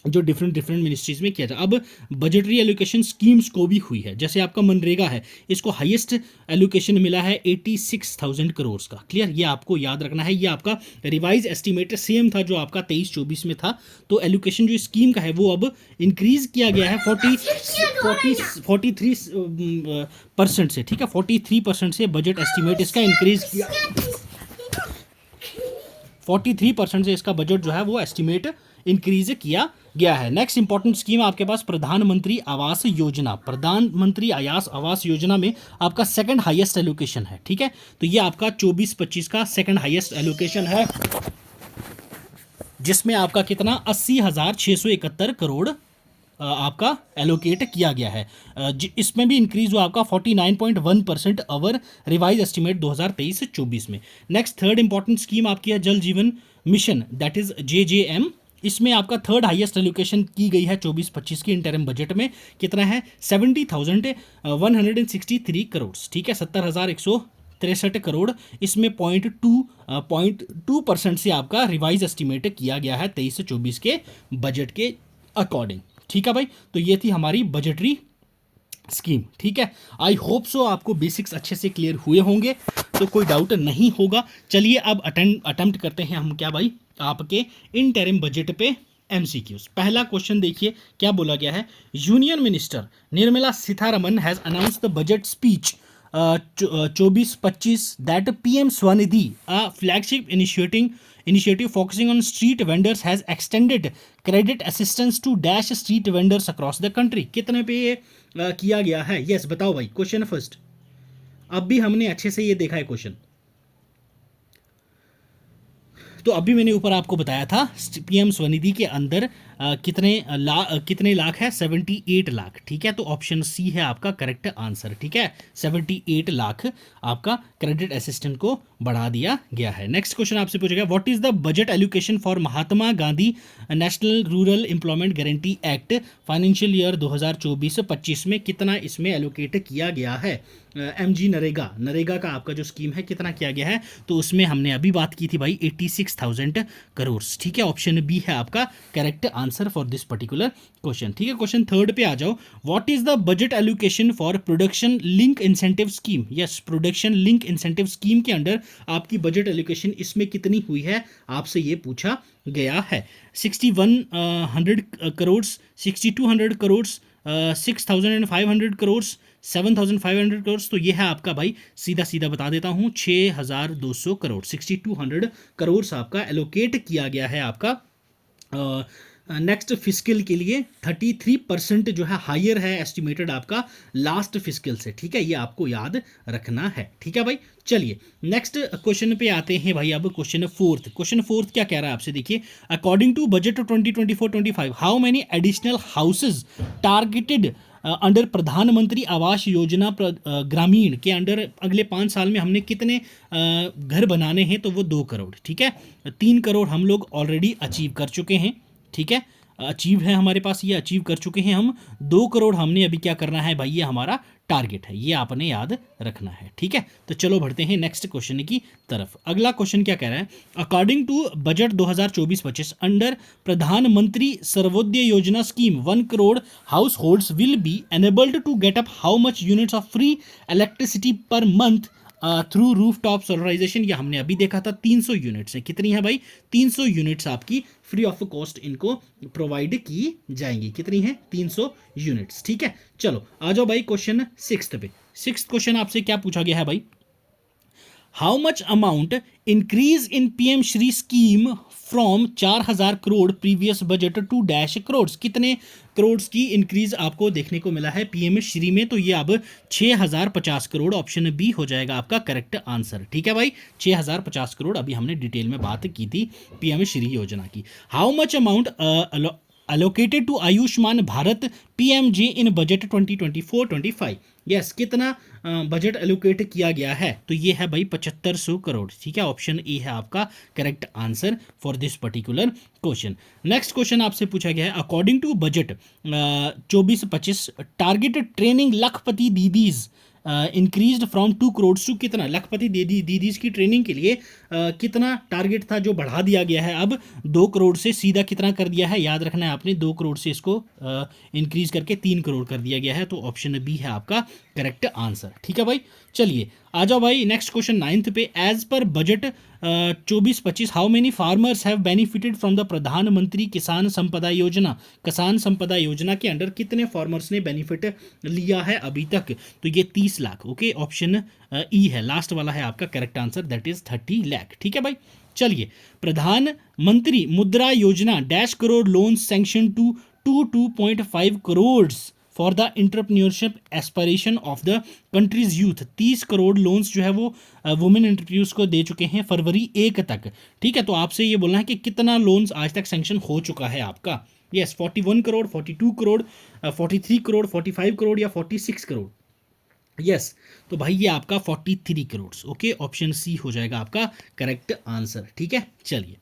जो different different ministries में किया जाए। अब बजटरी एलोकेशन स्कीम्स को भी हुई है, जैसे आपका मनरेगा है, इसको हाईएस्ट एलोकेशन मिला है 86,000 करोड़ का। क्लियर, ये आपको याद रखना है। ये आपका रिवाइज एस्टिमेट सेम था जो आपका 23-24 में था, तो एलोकेशन जो स्कीम का है वो अब इंक्रीज किया गया है 43% से। ठीक है, 43% से बजट एस्टिमेट इसका इंक्रीज किया, 43% से इसका बजट जो है वो एस्टिमेट इंक्रीज किया गया है। नेक्स्ट इंपॉर्टेंट स्कीम आपके पास प्रधानमंत्री आवास योजना। प्रधानमंत्री आवास योजना में आपका सेकंड हाईएस्ट एलोकेशन है। ठीक है, तो ये आपका 24-25 का सेकंड हाईएस्ट एलोकेशन है, जिसमें आपका कितना 80,671 करोड़ आपका एलोकेट किया गया है। इसमें भी इंक्रीज हुआ आपका 49.1% ओवर रिवाइज एस्टिमेट 2023-24 में। नेक्स्ट थर्ड इंपॉर्टेंट स्कीम आपकी है जल Jeevan mission, that is JJM। इसमें आपका थर्ड हाईएस्ट एलोकेशन की गई है 24-25 की इंटरिम बजट में। कितना है 70,163 करोड़। ठीक है, 70,163 करोड़। इसमें 0.2% से आपका रिवाइज एस्टिमेट किया गया है 23-24 के बजट के अकॉर्डिंग। ठीक है भाई, तो ये थी हमारी बजटरी स्कीम। ठीक है, आई होप सो आपको बेसिक्स अच्छे से क्लियर हुए होंगे, तो कोई डाउट नहीं होगा। चलिए अब अटेम्प्ट करते हैं हम क्या भाई, आपके इंटरिम बजट पे MCQs। पहला क्वेश्चन देखिए क्या बोला गया है। Union minister Nirmala Sitharaman has announced the budget speech 24-25 that PM Svanidhi, a flagship initiative focusing on street vendors, has extended credit assistance to dash street vendors across the country। कितने पे ये किया गया है? यस बताओ भाई, क्वेश्चन फर्स्ट। अब भी हमने अच्छे से ये देखा है क्वेश्चन, तो अभी मैंने ऊपर आपको बताया था PM स्वनिधि के अंदर कितने लाख है, 78 लाख। ठीक है, तो ऑप्शन सी है आपका करेक्ट आंसर। ठीक है, 78 लाख आपका क्रेडिट असिस्टेंट को बढ़ा दिया गया है। नेक्स्ट क्वेश्चन आपसे पूछेगा, what is the budget allocation for Mahatma Gandhi national rural employment guarantee act financial year 2024-25 में कितना इसमें एलोकेट किया गया है? MG नरेगा का आपका जो स्कीम है कितना किया गया है, तो उसमें हमने अभी बात की थी भाई 86,000 करोड़। ठीक है, ऑप्शन बी है आपका correct answer for this particular question. ठीक है, क्वेश्चन थर्ड पे आ जाओ। What is the budget allocation for production link incentive scheme? Yes, production link incentive scheme के अंडर आपकी बजट एलोकेशन इसमें कितनी हुई है, आपसे ये पूछा गया है। 6100 करोड़, 6200 करोड़, 6500 करोड़, 7500 करोड़। तो ये है आपका भाई, सीधा सीधा बता देता हूं, 6200 करोड़, 6200 करोड़ आपका एलोकेट किया गया है आपका नेक्स्ट फिस्कल के लिए। 33% जो है हायर है एस्टिमेटेड आपका लास्ट फिस्कल से। ठीक है, ये आपको याद रखना है। ठीक है भाई, चलिए नेक्स्ट क्वेश्चन पे आते हैं भाई। अब क्वेश्चन फोर्थ क्या कह रहा है आपसे, देखिए। According to budget 2024-25 how many additional houses targeted under Pradhan Mantri Awas योजना ग्रामीण के अंडर अगले 5 साल में हमने कितने घर बनाने हैं? तो वो 2 करोड़। ठीक है, 3 करोड़ हम लोग ऑलरेडी अचीव कर चुके हैं। ठीक है, अचीव है हमारे पास, ये अचीव कर चुके हैं हम। 2 करोड़ हमने अभी क्या करना है भाई, ये हमारा टारगेट है, ये आपने याद रखना है। ठीक है, तो चलो बढ़ते हैं नेक्स्ट क्वेश्चन की तरफ। अगला क्वेश्चन क्या कह रहा है, according to budget 2024-25 under Pradhan Mantri Sarvodaya Yojana scheme 1 crore households will be enabled to get up how much units of free electricity per month through rooftop solarisation? ये हमने अभी देखा था 300 यूनिट्स है। कितनी है भाई? 300 यूनिट्स आपकी फ्री ऑफ कॉस्ट इनको प्रोवाइड की जाएंगी। कितनी है? 300 यूनिट्स। ठीक है, चलो आ जाओ भाई क्वेश्चन 6 पे। 6th क्वेश्चन आपसे क्या पूछा गया है भाई, how much amount increase in PM Shri scheme from 4000 crore previous budget to dash crore? कितने करोड़ की इंक्रीज आपको देखने को मिला है PM श्री में? तो ये अब 6050 करोड़, ऑप्शन बी हो जाएगा आपका करेक्ट आंसर। ठीक है भाई, 6050 करोड़ अभी हमने डिटेल में बात की थी PM श्री योजना की। How much amount allocated to Ayushman Bharat PMJ in budget 2024-25। Yes, कितना बजट एलोकेट किया गया है? तो ये है भाई 7500 करोड़। ठीक है, ऑप्शन ए है आपका correct answer for this particular question. Next question आपसे पूछा गया है, according to budget 24-25 target training Lakhpati Didis increased from 2 crore to कितना? लखपति दीदीज की ट्रेनिंग के लिए कितना टारगेट था जो बढ़ा दिया गया है, अब 2 करोड़ से सीधा कितना कर दिया है? याद रखना है आपने, 2 करोड़ से इसको इंक्रीज करके 3 करोड़ कर दिया गया है। तो ऑप्शन बी है आपका करेक्ट आंसर। ठीक है भाई, चलिए आ जाओ भाई नेक्स्ट क्वेश्चन 9th पे। As per budget 24-25 how many farmers have benefited from the Pradhan Mantri Kisan संपदा योजना? किसान संपदा योजना के अंडर कितने फार्मर्स ने बेनिफिट लिया है अभी तक? तो ये 30 लाख। ओके, ऑप्शन ई है, लास्ट वाला है आपका correct answer, that is 30 lakh. ठीक है भाई, चलिए Pradhan Mantri Mudra Yojana dash crore loan sanction to 2.5 crore for the entrepreneurship aspiration of the country's youth. 30 crore loans जो है वो वुमेन एंटरप्रेन्योर्स को दे चुके हैं फरवरी 1 तक। ठीक है, तो आपसे ये बोलना है कि कितना लोन्स आज तक सैंक्शन हो चुका है आपका? यस, 41 करोड़, 42 करोड़, 43 करोड़, 45 करोड़ या 46 करोड़? यस, तो भाई ये आपका 43 करोड़। ओके, ऑप्शन सी हो जाएगा आपका करेक्ट आंसर। ठीक है, चलिए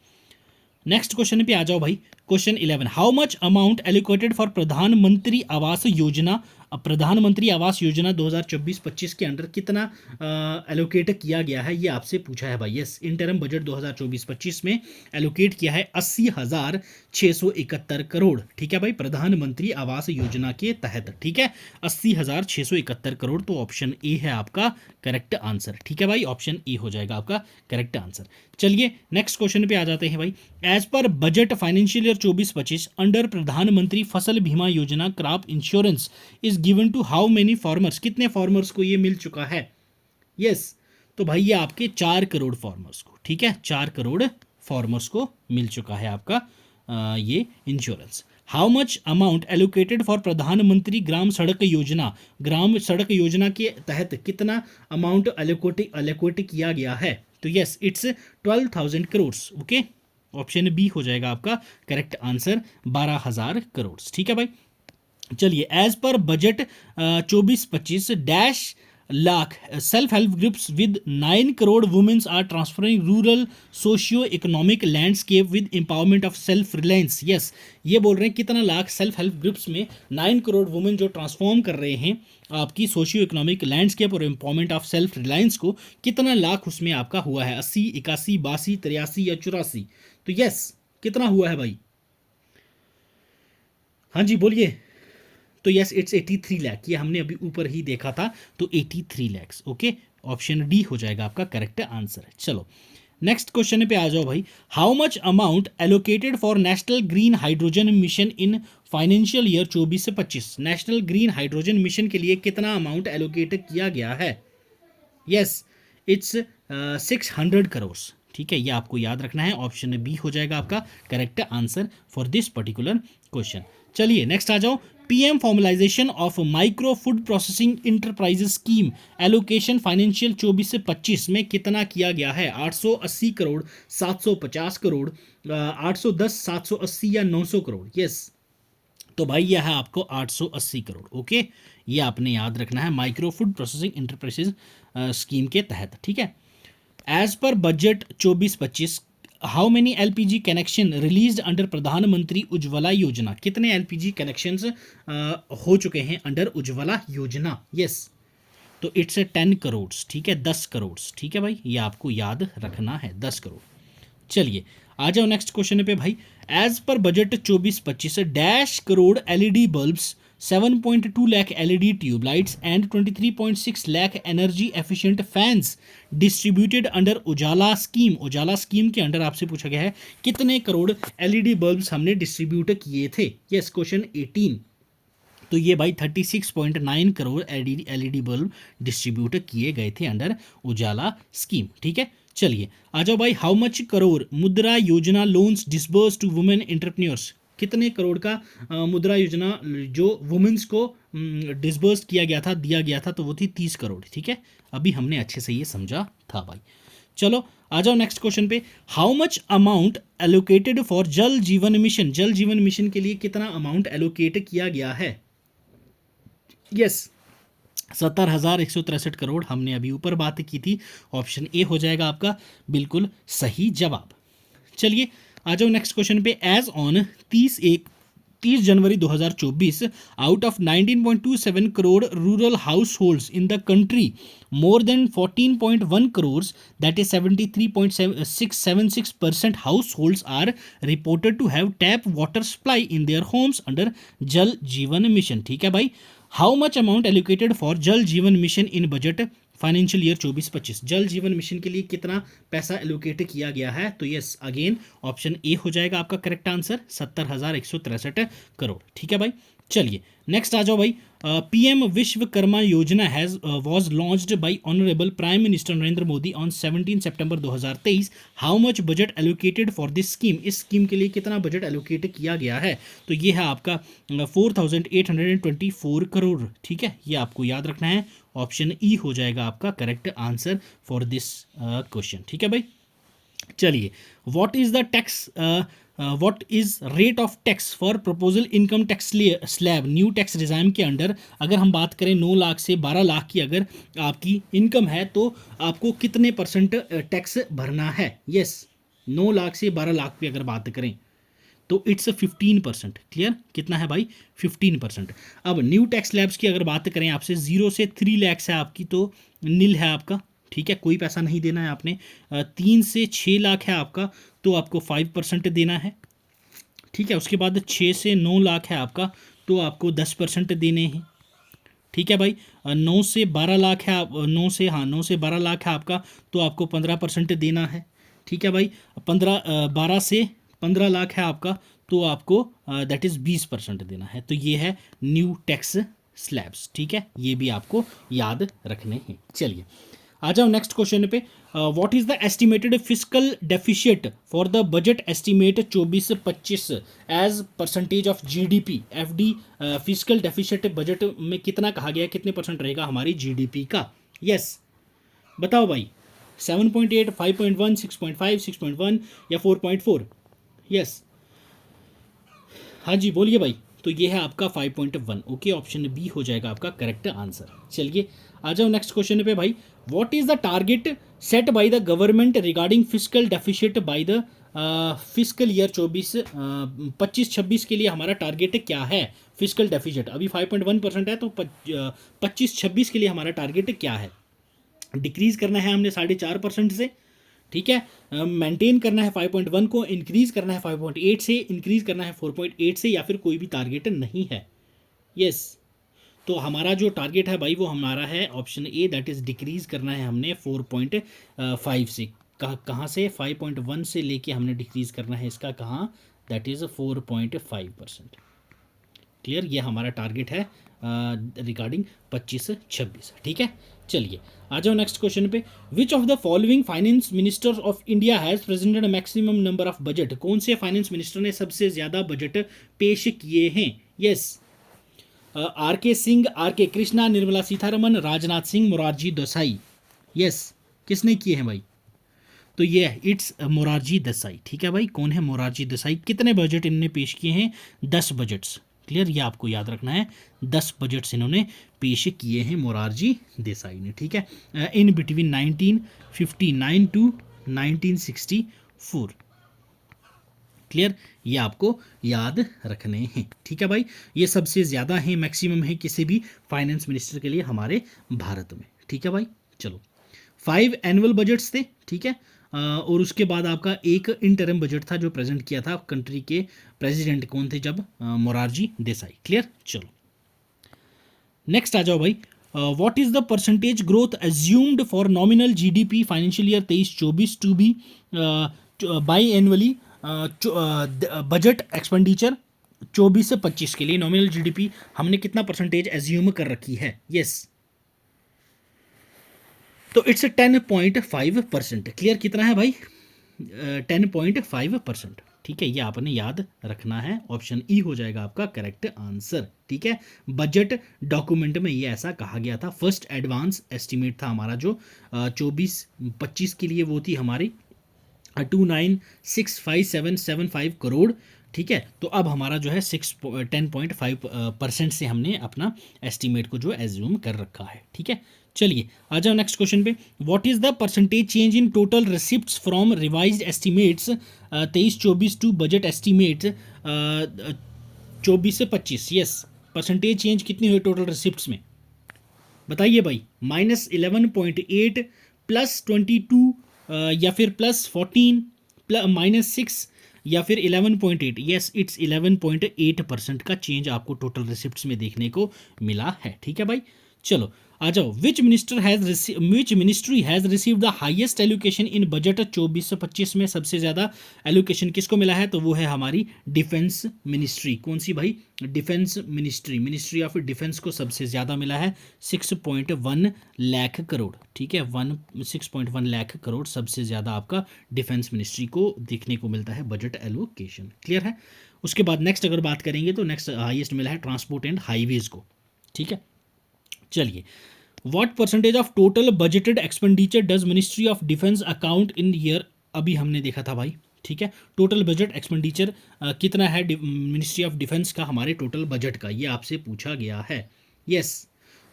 नेक्स्ट क्वेश्चन पे आ जाओ भाई। Question 11, how much amount allocated for प्रधानमंत्री आवास योजना? प्रधानमंत्री आवास योजना 2024-25 के अंडर कितना एलोकेट किया गया है, ये आपसे पूछा है भाई। यस, इंटरम बजट 2024-25 में एलोकेट किया है 80,671 करोड़। ठीक है भाई, प्रधानमंत्री आवास योजना के तहत। ठीक है, 80,671 करोड़। तो ऑप्शन ए है आपका करेक्ट आंसर। ठीक है भाई, ऑप्शन ए हो जाएगा आपका करेक्ट आंसर। चलिए नेक्स्ट क्वेश्चन पे आ जाते हैं भाई। As per budget financial year 24-25 under प्रधानमंत्री Fasal Bima Yojana crop insurance is given to how many farmers? कितने फार्मर्स को ये मिल चुका है? यस, तो भाई ये आपके 4 करोड़ फार्मर्स को। ठीक है, 4 करोड़ फार्मर्स को मिल चुका है आपका ये insurance. How much amount allocated for प्रधानमंत्री ग्राम सड़क योजना? ग्राम सड़क योजना के तहत कितना अमाउंट एलोकेट किया गया है? तो yes, it's 12,000 crore. Okay, option B हो जाएगा आपका करेक्ट आंसर, 12,000 करोड़। ठीक है भाई, चलिए as per budget 24-25 dash lakh self help groups with 9 crore womens are transferring rural socio economic landscape with empowerment of self reliance. Yes, ये बोल रहे हैं कितना लाख सेल्फ हेल्प ग्रुप्स में 9 करोड़ वुमेन जो ट्रांसफॉर्म कर रहे हैं आपकी सोशियो इकोनॉमिक लैंडस्केप और एम्पावरमेंट ऑफ सेल्फ रिलायंस को, कितना लाख उसमें आपका हुआ है? 80, 81, 82, 83 या 84? तो यस, कितना हुआ है भाई? हाँ जी बोलिए। तो यस, इट्स 83 लाख। ये हमने अभी ऊपर ही देखा था, तो 83 लैक्स। ओके, ऑप्शन डी हो जाएगा आपका करेक्ट आंसर। चलो नेक्स्ट क्वेश्चन पे आ जाओ भाई। How much amount allocated for national green hydrogen mission in financial year 24-25? National green hydrogen mission के लिए कितना अमाउंट एलोकेट किया गया है? Yes, it's 600 crore. ठीक है, ये आपको याद रखना है, ऑप्शन बी हो जाएगा आपका correct answer for this particular question. चलिए नेक्स्ट आ जाओ। PM formalisation of micro food processing enterprises scheme allocation financial 24 से 25 में कितना किया गया है? 880 करोड़, 750 करोड़, 810, 780 या 900 करोड़? यस, तो भाई यह है आपको 880 करोड़। ओके, ये आपने याद रखना है micro food processing enterprises scheme के तहत। ठीक है, as per budget 24-25 how many LPG connection released under Pradhan Mantri Ujjwala योजना? कितने एलपीजी कनेक्शंस हो चुके हैं अंडर उज्ज्वला योजना? यस, तो इट्स 10 करोड़। ठीक है, 10 करोड़। ठीक है भाई, ये आपको याद रखना है, 10 करोड़। चलिए आ जाओ नेक्स्ट क्वेश्चन पे भाई। As per budget 24-25 dash crore LED bulbs, 7.2 lakh LED tubelights and 23.6 lakh energy efficient fans distributed under Ujala scheme? Ujala scheme के अंडर आपसे पूछा गया है कितने करोड़ एलईडी बल्ब्स हमने डिस्ट्रीब्यूट किए थे? Yes, question 18। तो ये भाई 36.9 करोड़ एलईडी बल्ब डिस्ट्रीब्यूट किए गए थे अंडर उजाला स्कीम। ठीक है, चलिए आ जाओ भाई। How much crore Mudra Yojana loans disburse to women entrepreneurs? कितने करोड़ का मुद्रा योजना जो वुमेन्स को डिसबर्स किया गया था, दिया गया था, तो वो थी 30 करोड़। ठीक है, अभी हमने अच्छे से ये समझा था भाई। चलो आ जाओ नेक्स्ट क्वेश्चन पे। How much amount allocated for Jal Jeevan mission, जल जीवन मिशन के लिए कितना अमाउंट एलोकेट किया गया है? यस, 70,163 करोड़, हमने अभी ऊपर बात की थी। ऑप्शन ए हो जाएगा आपका बिल्कुल सही जवाब। चलिए आ जाओ नेक्स्ट क्वेश्चन पे। As on 30 January 2024, out of 19.27 crore rural households in the country, more than 14.1 crore, that is 73.676% households are reported to have tap water supply in their homes under Jal Jeevan mission. ठीक है भाई, how much amount allocated for Jal Jeevan mission in budget financial year 24-25, Jal Jeevan mission के लिए कितना पैसा allocate किया गया है? तो यस, अगेन ऑप्शन ए हो जाएगा आपका करेक्ट आंसर, 70,163 करोड़। ठीक है भाई, चलिए नेक्स्ट आ जाओ भाई। पीएम विश्वकर्मा योजना has was launched by honourable prime minister Narendra Modi on 17 September 2023। How much budget allocated for this scheme, इस स्कीम के लिए कितना बजट एलोकेट किया गया है? तो ये है आपका 4,824 करोड़। ठीक है, ये आपको याद रखना है। ऑप्शन ई हो जाएगा आपका correct answer for this question. ठीक है भाई, चलिए what is the tax, what is rate of tax for proposal income tax slab new tax regime के अंडर? अगर हम बात करें 9 लाख से 12 लाख की अगर आपकी इनकम है तो आपको कितने % टैक्स भरना है? यस, 9 लाख से 12 लाख की अगर बात करें तो इट्स 15%। क्लियर, कितना है भाई? 15%। अब न्यू टैक्स स्लैब्स की अगर बात करें आपसे 0 से 3 लाख है आपकी तो नील है आपका। ठीक है, कोई पैसा नहीं देना है आपने। 3 से 6 लाख है आपका तो आपको 5% देना है। ठीक है, उसके बाद 6 से 9 लाख है आपका तो आपको 10% देने हैं। ठीक है भाई, 9 से 12 लाख है, 9 से 12 लाख है आपका तो आपको 15% देना है। ठीक है भाई, 12 से 15 लाख है आपका तो आपको दैट इज़ 20% देना है। तो ये है न्यू टैक्स स्लैब्स। ठीक है, ये भी आपको याद रखने हैं। चलिए आ जाओ नेक्स्ट क्वेश्चन पे। What is the estimated fiscal deficit for the budget estimate 24-25 as percentage of GDP? FD fiscal deficit budget में कितना कहा गया है, कितने % रहेगा हमारी जीडीपी का? यस, बताओ भाई, 7.8, 5.1, 6.5, 6.1 या 4.4? यस, हाँ जी बोलिए भाई। तो ये है आपका 5.1। ओके, ऑप्शन बी हो जाएगा आपका करेक्ट आंसर। चलिए आ जाओ नेक्स्ट क्वेश्चन पे भाई। What is the target set by the government regarding fiscal deficit by the fiscal year 25-26 के लिए हमारा टारगेट क्या है? फिस्कल डेफिशिएट अभी 5.1% है तो 25-26 के लिए हमारा टारगेट क्या है? डिक्रीज करना है हमने 4.5% से। ठीक है, मेंटेन करना है 5.1 को, इंक्रीज करना है 5.8 से, इंक्रीज करना है 4.8 से, या फिर कोई भी टारगेट नहीं है। यस, तो हमारा जो टारगेट है भाई वो हमारा है option A, that is decrease करना है हमने 4.5 से। कहाँ से? 5.1 से लेके हमने डिक्रीज करना है इसका कहाँ? That is 4.5%। क्लियर, ये हमारा टारगेट है रिगार्डिंग 25-26। ठीक है, चलिए आ जाओ नेक्स्ट क्वेश्चन पे। Which of the following finance minister of India has presented maximum number of budget? कौन से फाइनेंस मिनिस्टर ने सबसे ज्यादा बजट पेश किए हैं? यस, आर के सिंह, आर के कृष्णा, निर्मला सीतारमन, राजनाथ सिंह, मोरारजी देसाई। यस, किसने किए हैं भाई? तो ये है इट्स मोरारजी देसाई। ठीक है भाई, कौन है मोरारजी देसाई? कितने बजट इन्होंने पेश किए हैं? 10 बजट्स। क्लियर, ये आपको याद रखना है, 10 बजट्स इन्होंने पेश किए हैं मोरारजी देसाई ने। ठीक है, इन बिटवीन 1959 टू 1964। क्लियर, ये आपको याद रखने हैं। ठीक है भाई, ये सबसे ज़्यादा है, मैक्सिमम है किसी भी फाइनेंस मिनिस्टर के लिए हमारे भारत में। ठीक है भाई, चलो 5 एनुअल बजट्स थे। ठीक है, और उसके बाद आपका एक इंटरम बजट था जो प्रेजेंट किया था कंट्री के प्रेसिडेंट कौन थे जब? मोरारजी देसाई। क्लियर, चलो नेक्स्ट आ जाओ भाई। What is the percentage growth assumed for nominal GDP financial year 23-24 to be by annually budget expenditure 24-25 के लिए नॉमिनल जीडीपी हमने कितना परसेंटेज एज्यूम कर रखी है? यस, तो इट्स 10.5%। क्लियर, कितना है भाई? 10.5%। ठीक है, ये आपने याद रखना है। ऑप्शन ई हो जाएगा आपका करेक्ट आंसर। ठीक है, बजट डॉक्यूमेंट में ये ऐसा कहा गया था। फर्स्ट एडवांस एस्टिमेट था हमारा जो 24-25 के लिए, वो थी हमारी 296575 करोड़, ठीक है। तो अब हमारा जो है 10.5% से हमने अपना एस्टीमेट को जो एज्यूम कर रखा है, ठीक है। चलिए आ जाओ नेक्स्ट क्वेश्चन पे। What is the percentage change in total receipts from revised estimates 23-24 to budget estimate 24 से 25? यस, परसेंटेज चेंज कितनी हुई टोटल रिसिप्ट्स में, बताइए भाई। -11.8 +22 या फिर +14 -6 या फिर 11.8? यस, इट्स 11.8% का चेंज आपको टोटल रिसिप्ट्स में देखने को मिला है, ठीक है भाई। चलो आ जाओ। Which ministry has receive the highest allocation in budget 24-25 में? सबसे ज़्यादा एलोकेशन किसको मिला है? तो वो है हमारी डिफेंस मिनिस्ट्री। कौन सी भाई? Defence ministry, ministry of defence को सबसे ज़्यादा मिला है 6.1 लाख करोड़, ठीक है। 6.1 लाख करोड़ सबसे ज़्यादा आपका डिफेंस मिनिस्ट्री को देखने को मिलता है बजट एलोकेशन, क्लियर है। उसके बाद नेक्स्ट अगर बात करेंगे तो नेक्स्ट हाईएस्ट मिला है ट्रांसपोर्ट एंड हाईवेज को, ठीक है। चलिए, what percentage of total budgeted expenditure does ministry of defence account in year? अभी हमने देखा था भाई, ठीक है। टोटल बजट एक्सपेंडिचर कितना है मिनिस्ट्री ऑफ डिफेंस का हमारे टोटल बजट का, ये आपसे पूछा गया है। यस,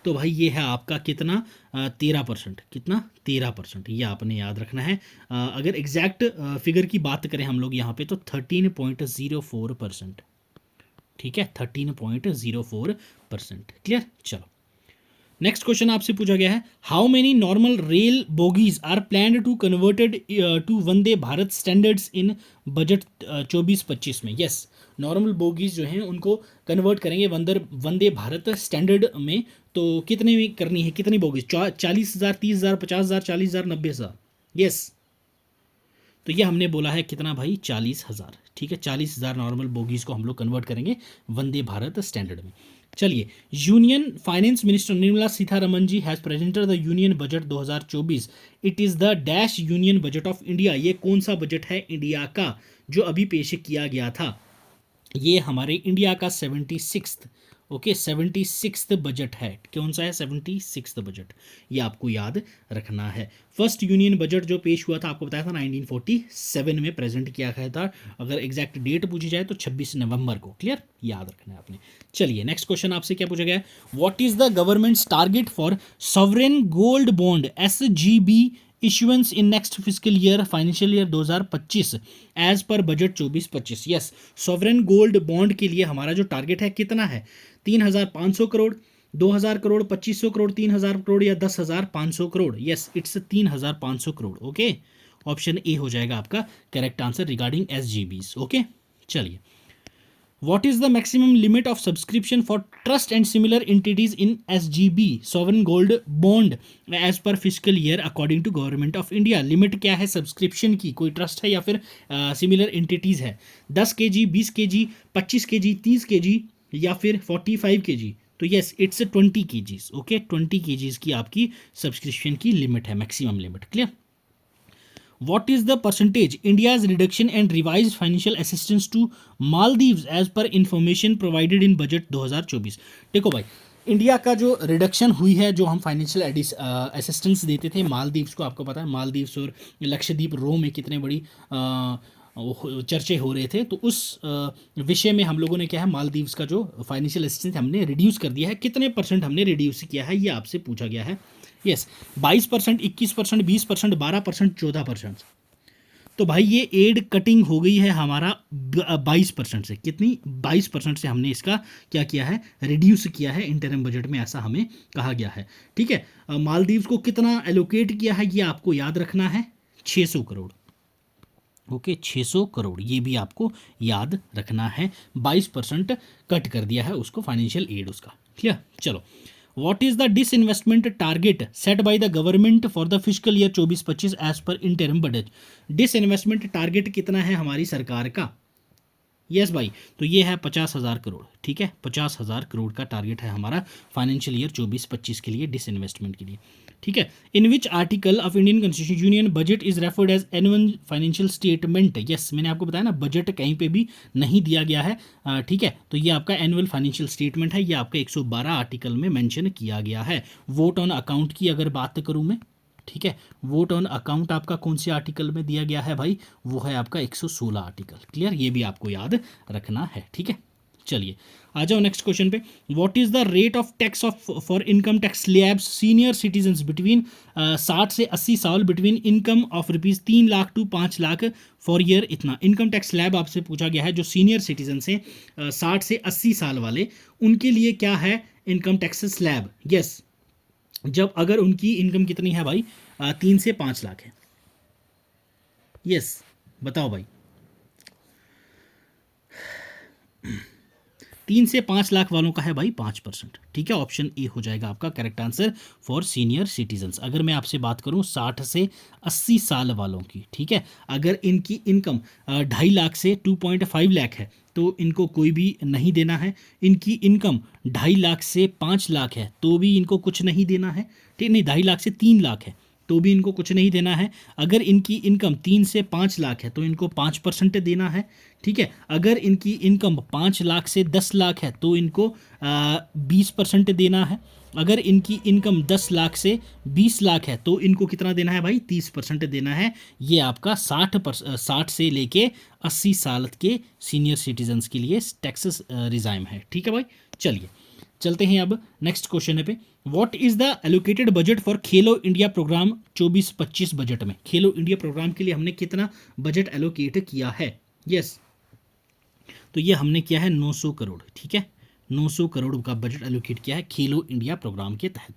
तो भाई ये है आपका कितना 13%, कितना 13%, ये आपने याद रखना है। अगर एग्जैक्ट फिगर की बात करें हम लोग यहाँ पे तो 13.04%, ठीक है, 13.04%, क्लियर। चलो नेक्स्ट क्वेश्चन आपसे पूछा गया है, how many normal rail bogies are planned to converted to Vande Bharat standards in budget 24-25 में? यस, नॉर्मल बोगीज जो हैं उनको कन्वर्ट करेंगे वंदे भारत स्टैंडर्ड में। तो कितने में करनी है, कितनी बोगीज? 40,000, 30,000, 50,000, 40,000, 90,000? यस, तो ये हमने बोला है कितना भाई? 40,000, ठीक है। 40,000 नॉर्मल बोगीज को हम लोग कन्वर्ट करेंगे वंदे भारत स्टैंडर्ड में। चलिए, union finance minister Nirmala Sitharaman ji has presented the union budget 2024। It is the dash union budget of India. ये कौन सा बजट है इंडिया का जो अभी पेश किया गया था? ये हमारे इंडिया का 76th, ओके, 76th बजट है। कौन सा है? 76th बजट, ये आपको याद रखना है। फर्स्ट यूनियन बजट जो पेश हुआ था आपको बताया था 1947 में प्रेजेंट किया गया था। अगर एग्जैक्ट डेट पूछी जाए तो 26 नवंबर को, क्लियर, याद रखना है आपने। चलिए नेक्स्ट क्वेश्चन आपसे क्या पूछा गया है, what is the government's target for sovereign gold bond SGB issuance in next physical year, financial year 2025 as per budget 24-25? Yes, sovereign gold bond के लिए हमारा जो टारगेट है कितना है? 3,500 करोड़, 2,000 करोड़, 2,500 करोड़, 3,000 करोड़ या 10,500 crore? Yes, it's 3,500 crore, okay. Option A हो जाएगा आपका correct answer regarding SGBs, okay. चलिए, What is the maximum limit of subscription for trust and similar entities in SGB sovereign gold bond as per fiscal year according to Government of India? Limit क्या है subscription की? कोई trust है या फिर similar entities है? 10 kg, 20 kg, 25 kg, 30 kg या फिर 45 kg? तो yes, it's 20 kgs, okay. 20 kgs की आपकी सब्सक्रिप्शन की लिमिट है, maximum limit, clear. What is the percentage India's reduction and revised financial assistance to Maldives as per information provided in budget 2024? देखो भाई, India का जो रिडक्शन हुई है, जो हम फाइनेंशियल असिस्टेंस देते थे मालदीव्स को, आपको पता है मालदीव्स और लक्षद्वीप रो में कितने बड़ी चर्चे हो रहे थे। तो उस विषय में हम लोगों ने क्या है, मालदीव्स का जो फाइनेंशियल असिस्टेंस हमने रिड्यूस कर दिया है। कितने परसेंट हमने रिड्यूस किया है, ये आपसे पूछा गया है। यस, 22%, 21%, 20%, 12%, 14%। तो भाई ये एड कटिंग हो गई है हमारा 22% से। कितनी? 22% से हमने इसका क्या किया है, रिड्यूस किया है इंटरिम बजट में, ऐसा हमें कहा गया है, ठीक है। मालदीव्स को कितना एलोकेट किया है ये आपको याद रखना है, 600 करोड़, ओके, 600 करोड़, ये भी आपको याद रखना है। 22% कट कर दिया है उसको फाइनेंशियल एड उसका, क्लियर। चलो, What is the disinvestment target set by the government for the fiscal year 24-25 as per interim budget? Disinvestment target कितना है हमारी सरकार का? यस भाई, तो ये है 50,000 करोड़, ठीक है। 50,000 करोड़ का टारगेट है हमारा फाइनेंशियल ईयर 24-25 के लिए डिसइन्वेस्टमेंट के लिए, ठीक है। In which article of Indian constitution union budget is referred as annual financial statement? Yes, मैंने आपको बताया ना, बजट कहीं पे भी नहीं दिया गया है, ठीक है। तो ये आपका एनुअल फाइनेंशियल स्टेटमेंट है, ये आपका 112 आर्टिकल में मेंशन किया गया है। वोट ऑन अकाउंट की अगर बात करूँ मैं, ठीक है। वोट ऑन अकाउंट आपका कौन से आर्टिकल में दिया गया है भाई, वो है आपका 116 आर्टिकल। क्लियर, ये भी आपको याद रखना है। ठीक है, चलिए आ जाओ नेक्स्ट क्वेश्चन पे। What is the rate of tax of for income tax slabs senior citizens between 60 से 80 साल between income of ₹3 lakh to 5 lakh for year. इतना इनकम टैक्स स्लैब आपसे पूछा गया है। जो सीनियर सिटीजन्स हैं 60 से 80 साल वाले, उनके लिए क्या है इनकम टैक्स स्लैब। यस, जब अगर उनकी इनकम कितनी है भाई, 3 से 5 लाख है। यस, बताओ भाई, 3 से 5 लाख वालों का है भाई 5%। ठीक है, ऑप्शन ए हो जाएगा आपका correct answer for senior citizens. अगर मैं आपसे बात करूं 60 से 80 साल वालों की, ठीक है, अगर इनकी इनकम 2.5 लाख से 2.5 लाख है तो इनको कोई भी नहीं देना है। इनकी इनकम 2.5 लाख से 5 लाख है तो भी इनको कुछ नहीं देना है। ठीक नहीं, 2.5 लाख से 3 लाख है तो भी इनको कुछ नहीं देना है। अगर इनकी इनकम 3 से 5 लाख है तो इनको 5% देना है। ठीक है, अगर इनकी इनकम 5 लाख से 10 लाख है तो इनको 20% देना है। अगर इनकी इनकम 10 लाख से 20 लाख है तो इनको कितना देना है भाई, 30% देना है। ये आपका 60 से लेके 80 साल के सीनियर सिटीजन्स के लिए टैक्सेस रिजाइम है। ठीक है भाई, चलिए चलते हैं अब नेक्स्ट क्वेश्चन पे। What is the allocated budget for Khelo India programme 24-25 budget में। खेलो इंडिया प्रोग्राम के लिए हमने कितना बजट एलोकेट किया है। यस, तो ये हमने किया है 900 करोड़। ठीक है, 900 करोड़ का बजट एलोकेट किया है खेलो इंडिया प्रोग्राम के तहत।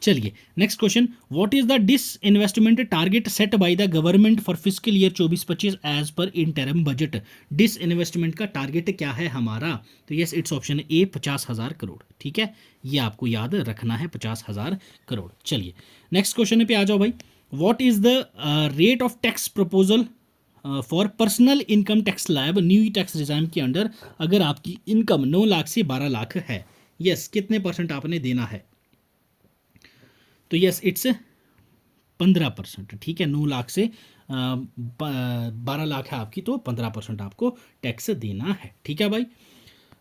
चलिए next question. What is the disinvestment target set by the government for fiscal year 24-25 as per interim budget. Disinvestment का टारगेट क्या है हमारा, तो yes it's option A 50,000 crore. ठीक है, ये आपको याद रखना है 50,000 करोड़। चलिए नेक्स्ट क्वेश्चन पे आ जाओ भाई। What is the rate of tax proposal for personal income tax slab new tax regime के अंडर। अगर आपकी इनकम 9 लाख से 12 लाख है, यस कितने % आपने देना है, तो यस इट्स 15%। ठीक है, 9 लाख से 12 लाख है आपकी तो 15% आपको टैक्स देना है। ठीक है भाई,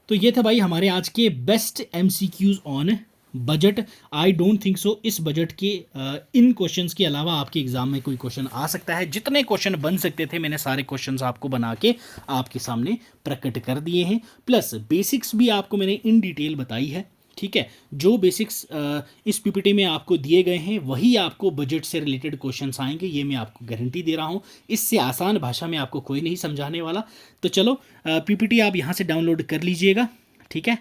तो ये था भाई हमारे आज के best MCQs on budget. I don't think so इस बजट के इन क्वेश्चंस के अलावा आपके एग्जाम में कोई क्वेश्चन आ सकता है। जितने क्वेश्चन बन सकते थे मैंने सारे क्वेश्चंस आपको बना के आपके सामने प्रकट कर दिए हैं। प्लस बेसिक्स भी आपको मैंने इन डिटेल बताई है। ठीक है, जो बेसिक्स इस पीपीटी में आपको दिए गए हैं वही आपको बजट से रिलेटेड क्वेश्चंस आएंगे, ये मैं आपको गारंटी दे रहा हूँ। इससे आसान भाषा में आपको कोई नहीं समझाने वाला। तो चलो पीपीटी आप यहाँ से डाउनलोड कर लीजिएगा। ठीक है,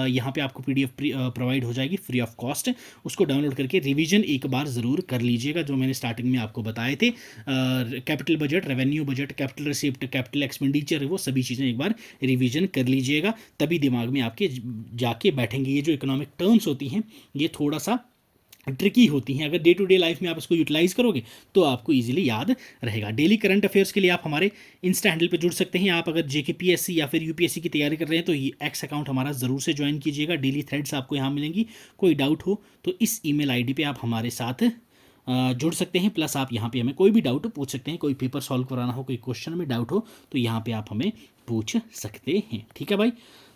यहाँ पे आपको PDF प्रोवाइड हो जाएगी फ्री ऑफ कॉस्ट। उसको डाउनलोड करके रिवीजन एक बार ज़रूर कर लीजिएगा, जो मैंने स्टार्टिंग में आपको बताए थे। Capital budget, revenue budget, capital receipt, capital expenditure, वो सभी चीज़ें एक बार रिवीजन कर लीजिएगा, तभी दिमाग में आपके जाके बैठेंगे। ये जो इकोनॉमिक टर्म्स होती हैं ये थोड़ा सा ट्रिकी होती हैं, अगर डे टू डे लाइफ में आप इसको यूटिलाइज़ करोगे तो आपको इजीली याद रहेगा। डेली करंट अफेयर्स के लिए आप हमारे इंस्टा हैंडल पे जुड़ सकते हैं। आप अगर JKPSC या फिर UPSC की तैयारी कर रहे हैं तो ये एक्स अकाउंट हमारा ज़रूर से ज्वाइन कीजिएगा। डेली थ्रेड्स आपको यहाँ मिलेंगी। कोई डाउट हो तो इस email ID पे आप हमारे साथ जुड़ सकते हैं। प्लस आप यहाँ पे हमें कोई भी डाउट पूछ सकते हैं, कोई पेपर सॉल्व कराना हो, कोई क्वेश्चन में डाउट हो तो यहाँ पे आप हमें पूछ सकते हैं। ठीक है भाई,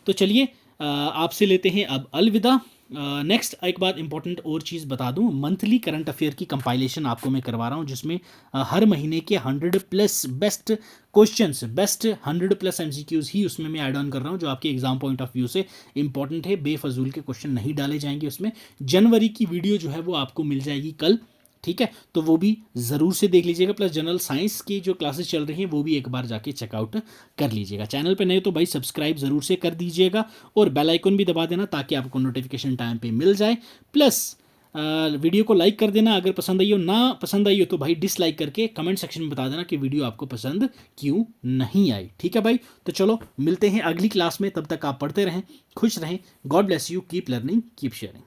तो चलिए आपसे लेते हैं अब अलविदा। नेक्स्ट एक बात इंपॉर्टेंट और चीज़ बता दूं, मंथली करंट अफेयर की कंपाइलेशन आपको मैं करवा रहा हूं, जिसमें हर महीने के 100+ बेस्ट क्वेश्चंस, बेस्ट 100+ MCQs ही उसमें मैं ऐड ऑन कर रहा हूं, जो आपके एग्जाम पॉइंट ऑफ व्यू से इंपॉर्टेंट है। बेफजूल के क्वेश्चन नहीं डाले जाएंगे उसमें। जनवरी की वीडियो जो है वो आपको मिल जाएगी कल। ठीक है, तो वो भी ज़रूर से देख लीजिएगा। प्लस जनरल साइंस की जो क्लासेस चल रही हैं वो भी एक बार जाके चेकआउट कर लीजिएगा। चैनल पे नए तो भाई सब्सक्राइब ज़रूर से कर दीजिएगा और बेल आइकन भी दबा देना ताकि आपको नोटिफिकेशन टाइम पे मिल जाए। प्लस वीडियो को लाइक कर देना अगर पसंद आई हो, ना पसंद आई हो तो भाई डिसलाइक करके कमेंट सेक्शन में बता देना कि वीडियो आपको पसंद क्यों नहीं आई। ठीक है भाई, तो चलो मिलते हैं अगली क्लास में। तब तक आप पढ़ते रहें, खुश रहें। God bless you, keep learning, keep sharing.